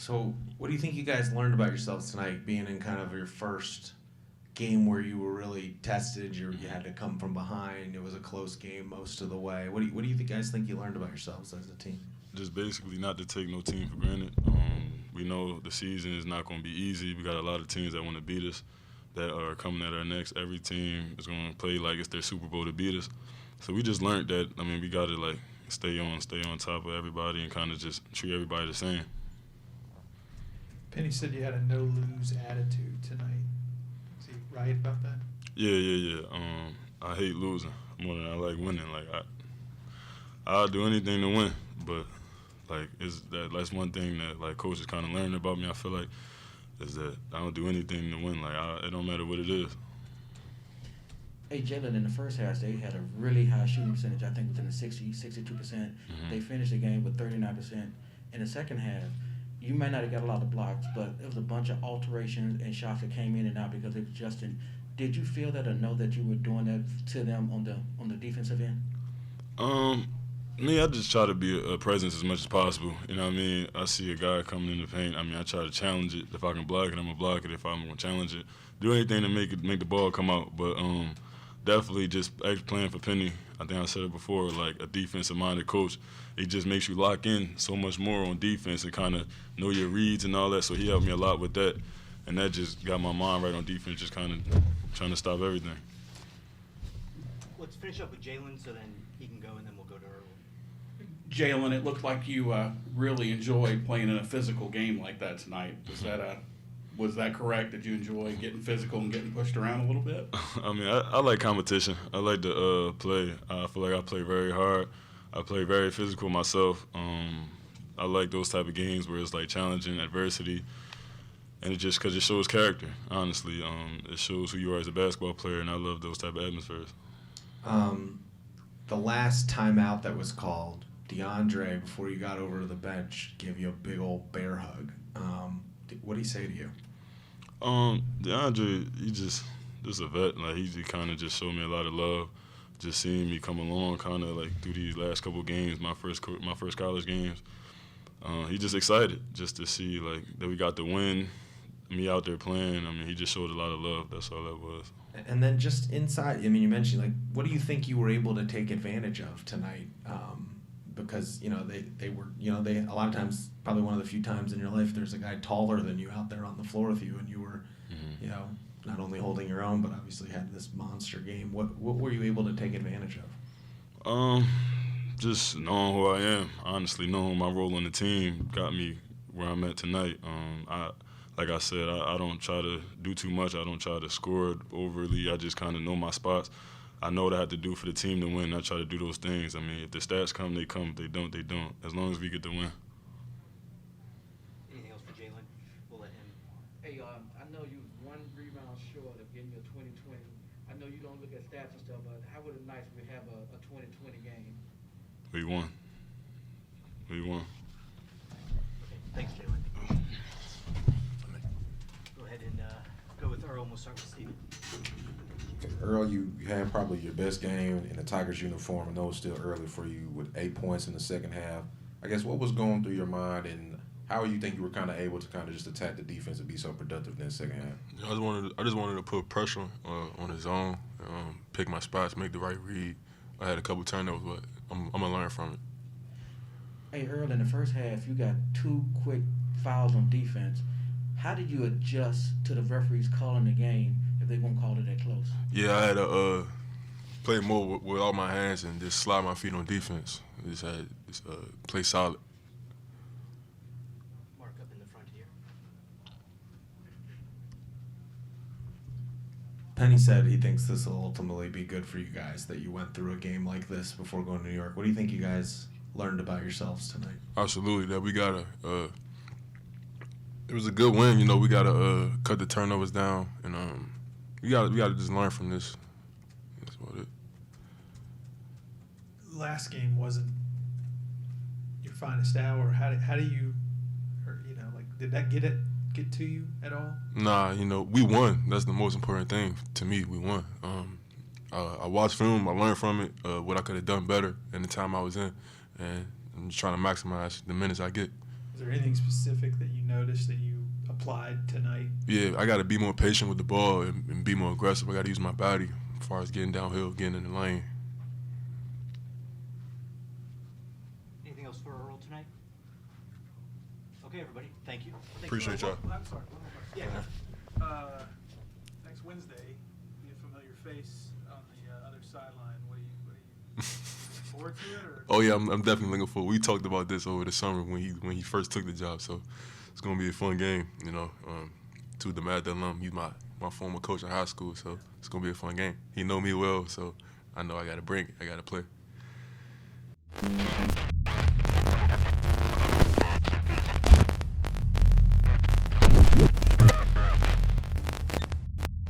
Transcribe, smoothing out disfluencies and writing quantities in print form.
So, what do you think you guys learned about yourselves tonight, being in kind of your first game where you were really tested? You had to come from behind. It was a close game most of the way. What do you guys think you learned about yourselves as a team? Just basically not to take no team for granted. We know the season is not going to be easy. We got a lot of teams that want to beat us that are coming at our necks. Every team is going to play like it's their Super Bowl to beat us. So we just learned that, we got to, stay on top of everybody and kind of just treat everybody the same. Penny said you had a no-lose attitude tonight. Is he right about that? Yeah. I hate losing more than I like winning. I'll do anything to win, but that's one thing that coaches kind of learned about me. I feel like is that I don't do anything to win. It don't matter what it is. Hey, Jalen, in the first half, they had a really high shooting percentage, I think within the 62%. Mm-hmm. They finished the game with 39%. In the second half, you might not have got a lot of blocks, but it was a bunch of alterations and shots that came in and out because it was Justin. Did you feel that or know that you were doing that to them on the defensive end? Me, I just try to be a presence as much as possible. You know what I mean? I see a guy coming in the paint. I try to challenge it. If I can block it, I'm going to block it. If I'm going to challenge it, do anything to make the ball come out. But definitely just playing for Penny. I think I said it before, a defensive-minded coach. It just makes you lock in so much more on defense and kind of know your reads and all that. So he helped me a lot with that. And that just got my mind right on defense, just kind of trying to stop everything. Let's finish up with Jalen so then he can go and then we'll go to Earl. Jalen, it looked like you really enjoyed playing in a physical game like that tonight. Was that correct? Did you enjoy getting physical and getting pushed around a little bit? I like competition. I like to play. I feel like I play very hard. I play very physical myself. I like those type of games where it's challenging adversity, and it just because it shows character. Honestly, it shows who you are as a basketball player, and I love those type of atmospheres. The last timeout that was called, DeAndre, before you got over to the bench, gave you a big old bear hug. What did he say to you? DeAndre, he just a vet. He kind of just showed me a lot of love. Just seeing me come along, kind of through these last couple of games, my first college games. He just excited just to see that we got the win. Me out there playing. He just showed a lot of love. That's all that was. And then just inside, you mentioned what do you think you were able to take advantage of tonight? Because they were they a lot of times, probably one of the few times in your life there's a guy taller than you out there on the floor with you, and you were not only holding your own but obviously had this monster game. What were you able to take advantage of? Just knowing who I am, honestly, knowing my role on the team got me where I'm at tonight. Like I said, I don't try to do too much. I don't try to score overly. I just kind of know my spots. I know what I have to do for the team to win. I try to do those things. If the stats come, they come. If they don't, they don't. As long as we get the win. Anything else for Jalen? We'll let him. Hey, I know you was one rebound short of getting your 2020. I know you don't look at stats and stuff, but how would it nice if we have a 2020 game? We won. Okay, thanks, Jalen. Go ahead and go with Earl, and we'll start with Steven. Earl, you had probably your best game in the Tigers uniform. I know it's still early for you with 8 points in the second half. I guess what was going through your mind, and how you think you were kind of able to kind of just attack the defense and be so productive in the second half? I just wanted to put pressure on his zone, pick my spots, make the right read. I had a couple turnovers, but I'm gonna learn from it. Hey, Earl, in the first half, you got 2 quick fouls on defense. How did you adjust to the referees calling the game if they won't call it that close? Yeah, I had to play more with all my hands and just slide my feet on defense. Just had play solid. Mark up in the front here. Penny said he thinks this will ultimately be good for you guys, that you went through a game like this before going to New York. What do you think you guys learned about yourselves tonight? Absolutely, that we gotta. It was a good win. We gotta cut the turnovers down, and we gotta just learn from this. That's about it. Last game wasn't your finest hour. How do you, did that get to you at all? Nah, we won. That's the most important thing to me. We won. I watched film. I learned from it. What I could have done better in the time I was in, and I'm just trying to maximize the minutes I get. Is there anything specific that you noticed that you applied tonight? Yeah, I got to be more patient with the ball and be more aggressive. I got to use my body as far as getting downhill, getting in the lane. Anything else for Earl tonight? Okay, everybody. Thank you. Appreciate y'all. I'm sorry, one more question. Yeah. Next Wednesday, be a familiar face on the other sideline. What are you looking forward to it? Or? Oh yeah, I'm definitely looking forward. We talked about this over the summer when he first took the job, so it's gonna be a fun game. You know, to the Mad alum, he's my former coach in high school, so it's gonna be a fun game. He know me well, so I know I gotta bring it. I gotta play.